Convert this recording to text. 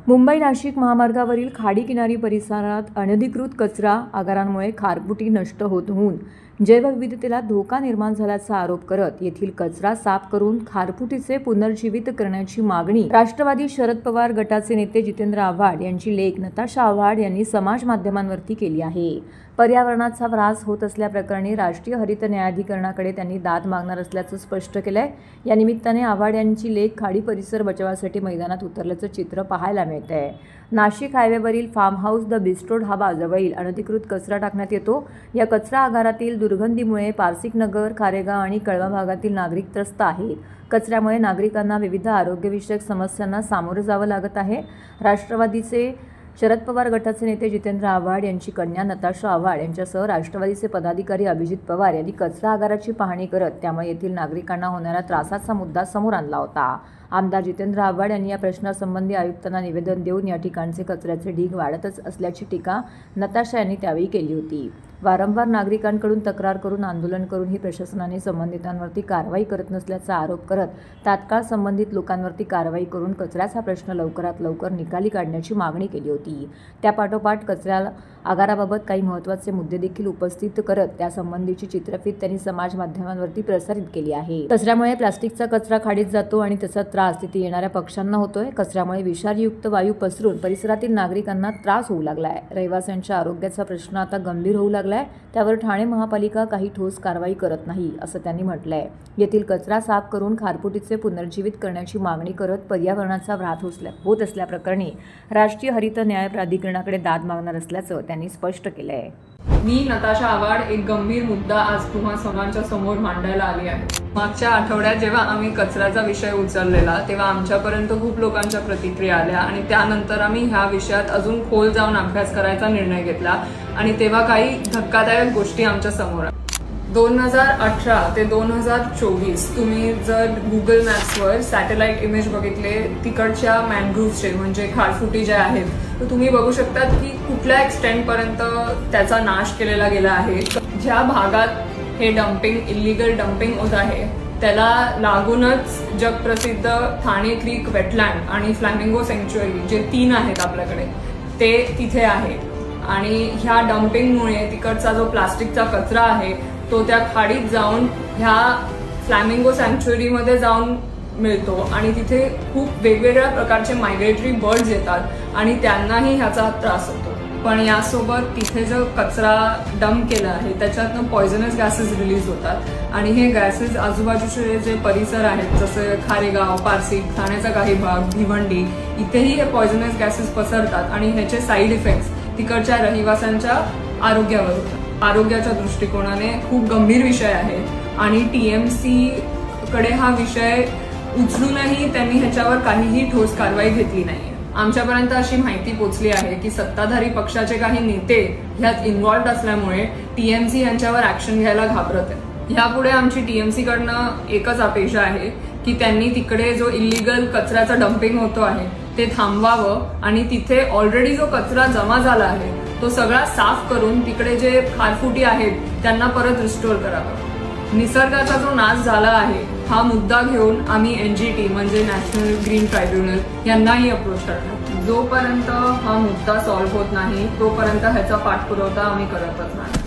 मुंबई नाशिक महामार्गावरील खाडी किनारी परिसरात अनधिकृत कचरा आगारांमुळे खारफुटी नष्ट होऊन जैवविविधतेला धोका निर्माण झाल्याचा आरोप करत येथील कचरा साफ करून खारफुटीचे पुनर्जीवित करण्याची मागणी राष्ट्रवादी शरद पवार गटाचे नेते जितेंद्र आव्हाड यांची लेक नताशा आव्हाड यांनी समाज माध्यमांवरती केली आहे। पर्यावरणाचा ऱ्हास होत असल्याप्रकरणी राष्ट्रीय हरित न्यायाधिकरणाकडे त्यांनी दाद मागणार असल्याचं स्पष्ट केलंय। या निमित्ताने आव्हाड यांची लेक खाडी परिसर बचावासाठी मैदानात उतरल्याचं चित्र पाहायला मिळतंय। नाशिक हायवेवरील farm house the bistro dhaba जवळील अनधिकृत कचरा टाकण्यात येतो। या कचरा आगारातील दुर्गंधीमुळे पारसिक नगर, खारेगाव आणि कळवा भागातील नागरिक त्रस्त आहेत। कचऱ्यामुळे नागरिकांना विविध आरोग्यविषयक समस्यांना सामोरे जावं लागत आहे। राष्ट्रवादीचे शरद पवार गटाचे नेते जितेंद्र आव्हाड यांची कन्या नताशा आव्हाड यांच्यासह राष्ट्रवादीचे पदाधिकारी अभिजित पवार यांनी कचरा आगाराची पाहणी करत त्यामुळे येथील नागरिकांना होणाऱ्या त्रासाचा मुद्दा समोर आणला होता। आमदार जितेंद्र आव्हाड यांनी या प्रश्नासंबंधी आयुक्तांना निवेदन देऊन या ठिकाणचे कचऱ्याचे ढीग वाढतच असल्याची टीका नताशा यांनी त्यावेळी केली होती। वारंवार नागरिकांकडून तक्रार करून आंदोलन करूनही प्रशासनाने संबंधितांवरती कारवाई करत नसल्याचा आरोप करत तात्काळ संबंधित लोकांवरती कारवाई करून कचऱ्याचा प्रश्न लवकरात लवकर निकाली काढण्याची मागणी केली होती। त्यापाठोपाठ कचरा आगाराबाबत काही महत्त्वाचे मुद्दे देखील उपस्थित करत त्यासंबंधीची चित्रफीत त्यांनी समाज माध्यमांवरती प्रसारित केली आहे। कचऱ्यामुळे प्लास्टिकचा कचरा खाडीत जातो आणि त्याचा त्रास तिथे येणाऱ्या पक्ष्यांना होतोय। कचऱ्यामुळे विषारीयुक्त वायू पसरून परिसरातील नागरिकांना त्रास होऊ लागलाय। रहिवाशांच्या आरोग्याचा प्रश्न आता गंभीर होऊ लागलाय। त्यावर ठाणे महापालिका काही ठोस कारवाई करत नाही असं त्यांनी म्हटलंय। येथील कचरा साफ करून खारफुटीचे पुनर्जीवित करण्याची मागणी करत पर्यावरणाचा ऱ्हास होत असल्याप्रकरणी राष्ट्रीय हरित न्याय प्राधिकरणाकडे दाद मागणार असल्याचं त्यांनी स्पष्ट केलंय। मी नताशा आव्हाड एक गंभीर मुद्दा आज तुम्हा सर्वांच्या समोर मांडायला आली आहे। मागच्या आठवड्यात जेव्हा आम्ही कचऱ्याचा विषय उचललेला तेव्हा आमच्यापर्यंत खूप लोकांच्या प्रतिक्रिया आल्या आणि त्यानंतर आम्ही ह्या विषयात अजून खोल जाऊन अभ्यास करायचा निर्णय घेतला आणि तेव्हा काही धक्कादायक गोष्टी आमच्या समोर आल्या। 2018 ते 2024 तुम्ही जर गुगल मॅप्सवर सॅटेलाइट इमेज बघितले तिकडच्या मॅनग्रोव्हचे म्हणजे खारफुटी जे आहेत तर तुम्ही बघू शकतात की कुठल्या एक्सटेंट पर्यंत त्याचा नाश केलेला गेला आहे। ज्या भागात हे डम्पिंग इलिगल डम्पिंग होत आहे त्याला लागूनच जगप्रसिद्ध ठाणे क्रीक वेटलँड आणि फ्लॅमिंगो सँक्च्युअरी जे 3 आहेत आपल्याकडे ते तिथे आहेत आणि ह्या डम्पिंगमुळे तिकडचा जो प्लास्टिकचा कचरा आहे तो त्या खाडीत जाऊन ह्या फ्लॅमिंगो सँक्च्युअरीमध्ये जाऊन मिळतो आणि तिथे खूप वेगवेगळ्या प्रकारचे मायग्रेटरी बर्ड्स येतात आणि त्यांनाही ह्याचा त्रास होतो। पण यासोबत तिथे जो कचरा डंप केला आहे त्याच्यातनं पॉयझनस गॅसेस रिलीज होतात आणि हे गॅसेस आजूबाजूचे जे परिसर आहेत जसे खारेगाव, पारसिक, ठाण्याचा काही भाग, भिवंडी इथेही हे पॉयझनस गॅसेस पसरतात आणि ह्याचे साईड इफेक्ट्स तिकडच्या रहिवाशांच्या आरोग्यावर होतात। आरोग्याच्या दृष्टिकोनाने खूप गंभीर विषय आहे आणि टीएमसी कडे हा विषय उचलूनही त्यांनी ह्याच्यावर काहीही ठोस कारवाई घेतली नाही। आमच्यापर्यंत अशी माहिती पोहोचली आहे की सत्ताधारी पक्षाचे काही नेते ह्यात इन्व्हॉल्व्ड असल्यामुळे टीएमसी यांच्यावर ऍक्शन घ्यायला घाबरत आहे। यापुढे आमची टीएमसी कडनं एकच अपेक्षा आहे की त्यांनी तिकडे जो इलिगल कचऱ्याचा डम्पिंग होतो आहे ते थांबवावं आणि तिथे ऑलरेडी जो कचरा जमा झाला आहे तो सगळा साफ करून तिकडे जे खारफुटी आहेत त्यांना परत रिस्टोर करावं। निसर्गाचा जो नाश झाला आहे हा मुद्दा घेऊन आम्ही एनजीटी म्हणजे नॅशनल ग्रीन ट्रायब्युनल यांनाही अप्रोच करणार। जोपर्यंत हा मुद्दा सॉल्व्ह होत नाही तोपर्यंत ह्याचा पाठपुरावा आम्ही करतच नाही।